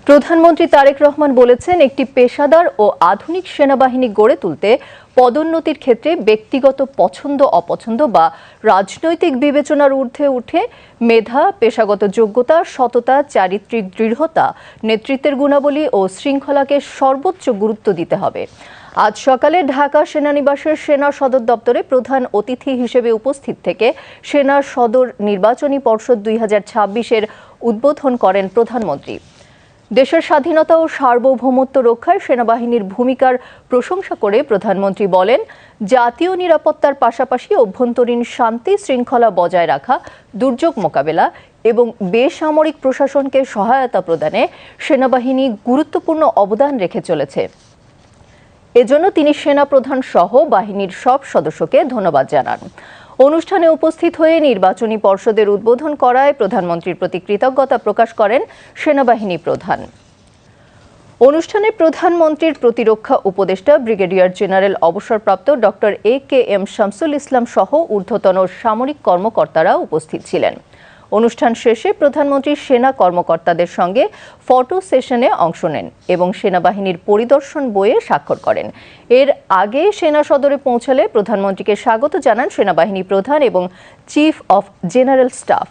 প্রধানমন্ত্রী তারেক রহমান বলেছেন, একটি পেশাদার ও আধুনিক সেনাবাহিনী গড়ে তুলতে পদোন্নতির ক্ষেত্রে ব্যক্তিগত পছন্দ অপছন্দ বা রাজনৈতিক বিবেচনার ঊর্ধ্বে উঠে মেধা, পেশাগত যোগ্যতা, সততা, চারিত্রিক দৃঢ়তা, নেতৃত্বের গুণাবলী ও শৃঙ্খলাকে সর্বোচ্চ গুরুত্ব দিতে হবে। আজ সকালে ঢাকা সেনানিবাসের সেনা সদর দপ্তরে প্রধান অতিথি হিসেবে উপস্থিত থেকে সেনা সদর নির্বাচনী পর্ষদ 2026-এর উদ্বোধন করেন প্রধানমন্ত্রী। দেশের স্বাধীনতা ও সার্বভৌমত্ব রক্ষায় সেনাবাহিনীর ভূমিকার প্রশংসা করে প্রধানমন্ত্রী বলেন, জাতীয় নিরাপত্তার পাশাপাশি অভ্যন্তরীণ শান্তি শৃঙ্খলা বজায় রাখা, দুর্যোগ মোকাবেলা এবং বেসামরিক প্রশাসনকে সহায়তা প্রদানে সেনাবাহিনী গুরুত্বপূর্ণ অবদান রেখে চলেছে। এজন্য তিনি সেনাপ্রধান সহ বাহিনীর সব সদস্যকে ধন্যবাদ জানান। অনুষ্ঠানে উপস্থিত হয়ে নির্বাচনী পর্ষদের উদ্বোধন করায় প্রধানমন্ত্রীর প্রতি কৃতজ্ঞতা প্রকাশ করেন সেনাবাহিনী প্রধান। অনুষ্ঠানে প্রধানমন্ত্রীর প্রতিরক্ষা উপদেষ্টা ব্রিগেডিয়ার জেনারেল অবসরপ্রাপ্ত ডক্টর AKM শামসুল ইসলাম সহ ঊর্ধ্বতন সামরিক কর্মকর্তারা উপস্থিত ছিলেন। অনুষ্ঠান শেষে প্রধানমন্ত্রী সেনা কর্মকর্তাদের সঙ্গে ফটো সেশনে অংশ নেন এবং সেনাবাহিনীর পরিদর্শন বইয়ে স্বাক্ষর করেন। এর আগে সেনা সদরে পৌঁছালে প্রধানমন্ত্রীকে স্বাগত জানান সেনাবাহিনী প্রধান এবং চিফ অফ জেনারেল স্টাফ।